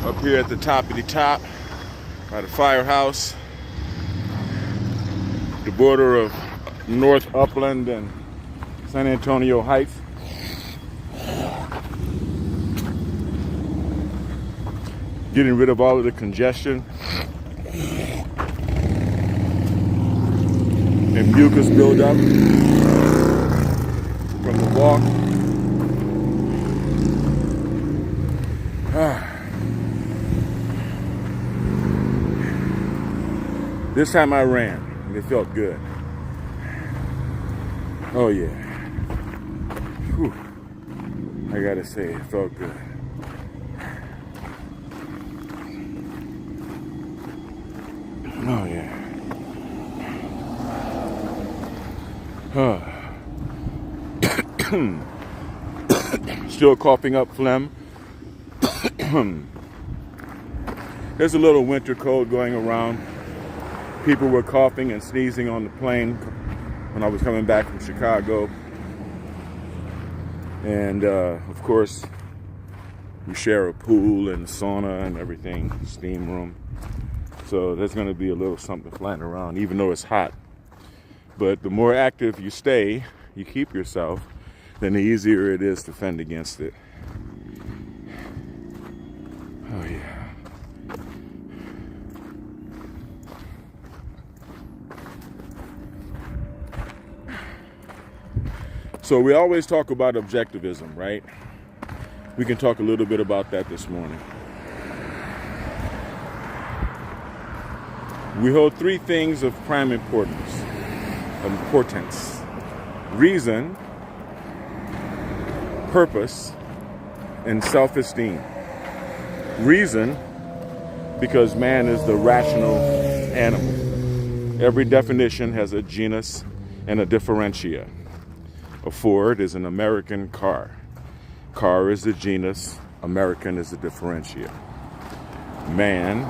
Up here at the top of the top by the firehouse, the border of North Upland and San Antonio Heights. Getting rid of all of the congestion and mucus buildup from the walk. This time I ran and it felt good. Oh yeah. Whew. I gotta say, it felt good. Oh yeah. Still coughing up phlegm. There's a little winter cold going around. People were coughing and sneezing on the plane when I was coming back from Chicago. And of course, we share a pool and sauna and everything, steam room. So there's going to be a little something flying around, even though it's hot. But the more active you stay, you keep yourself, then the easier it is to fend against it. Oh yeah. So we always talk about objectivism, right? We can talk a little bit about that this morning. We hold three things of prime importance. Reason, purpose, and self-esteem. Reason, because man is the rational animal. Every definition has a genus and a differentia. A Ford is an American car. Car is the genus, American is the differentia. Man,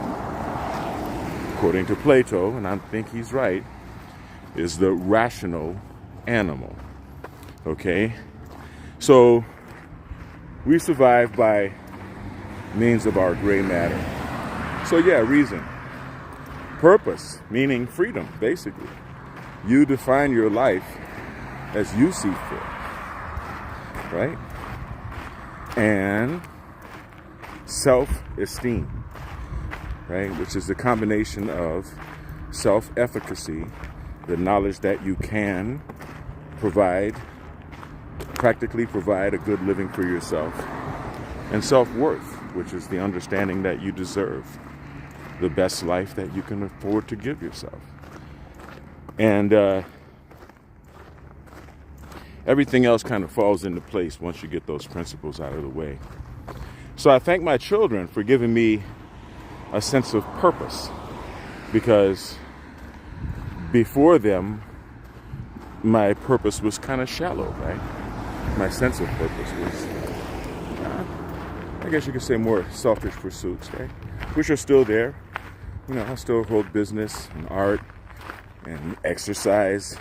according to Plato, and I think he's right, is the rational animal. Okay? So, we survive by means of our gray matter. So yeah, reason. Purpose, meaning freedom, basically. You define your life as you see fit, right? And self-esteem, right? Which is the combination of self-efficacy, the knowledge that you can practically provide a good living for yourself, and self-worth, which is the understanding that you deserve the best life that you can afford to give yourself. And everything else kind of falls into place once you get those principles out of the way. So I thank my children for giving me a sense of purpose, because before them, my purpose was kind of shallow, right? My sense of purpose was, I guess you could say, more selfish pursuits, right? Which are still there. You know, I still hold business and art and exercise,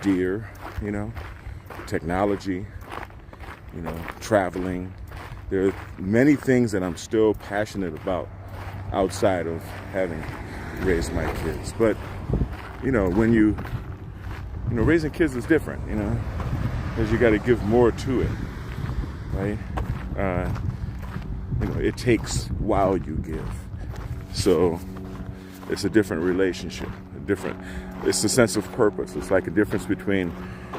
deer, you know, technology, you know, traveling. There are many things that I'm still passionate about outside of having raised my kids. But, you know, when raising kids is different, you know, because you got to give more to it, right? You know, it takes while you give. So it's a different relationship, it's a sense of purpose. It's like a difference between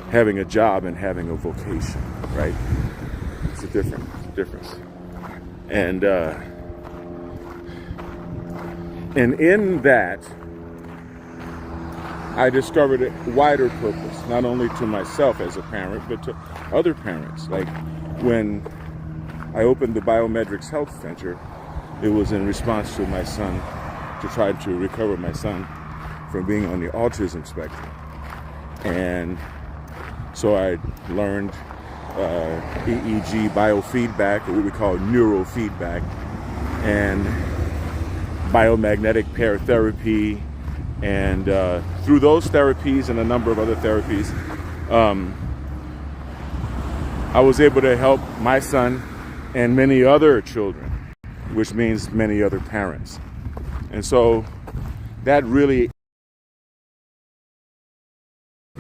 having a job and having a vocation, right? It's a difference. And in that, I discovered a wider purpose, not only to myself as a parent, but to other parents. Like when I opened the Biometrics Health Center, it was in response to my son, to try to recover my son from being on the autism spectrum. And so I learned EEG biofeedback, or what we call neurofeedback, and biomagnetic pair therapy. And through those therapies and a number of other therapies, I was able to help my son and many other children which means many other parents. And so that really,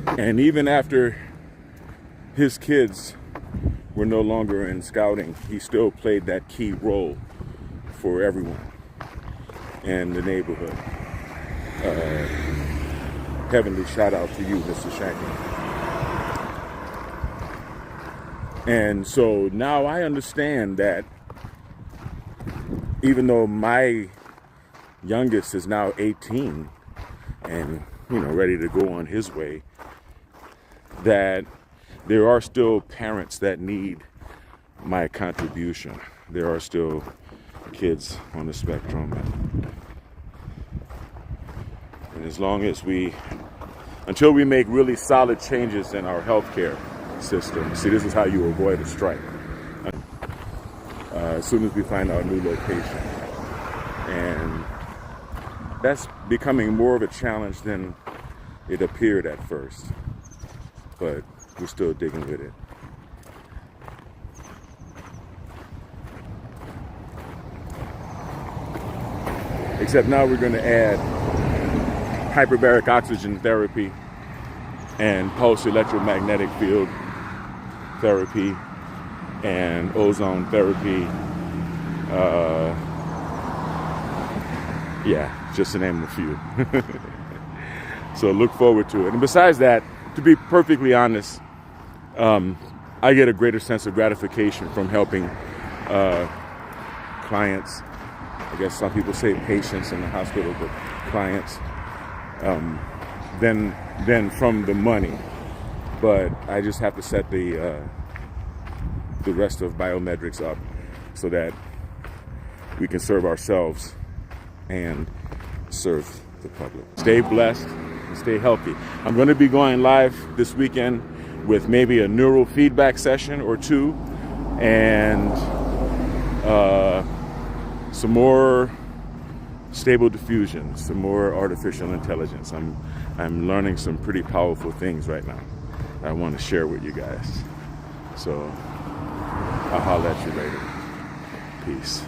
and even after his kids were no longer in scouting, he still played that key role for everyone in the neighborhood. Heavenly shout out to you, Mr. Shanklin. And so now I understand that even though my youngest is now 18 and, ready to go on his way, that there are still parents that need my contribution. There are still kids on the spectrum. And as long as until we make really solid changes in our healthcare system, see, this is how you avoid a strike. As soon as we find our new location. And that's becoming more of a challenge than it appeared at first. But we're still digging with it. Except now we're going to add hyperbaric oxygen therapy and pulse electromagnetic field therapy and ozone therapy. Just to name a few. So look forward to it. And besides that, to be perfectly honest, I get a greater sense of gratification from helping clients. I guess some people say patients in the hospital, but clients, than from the money. But I just have to set the rest of Biomedrix up so that we can serve ourselves and serve the public. Stay blessed and stay healthy. I'm going to be going live this weekend with maybe a neural feedback session or two and some more stable diffusion, some more artificial intelligence. I'm learning some pretty powerful things right now I want to share with you guys. So I'll holler at you later. Peace.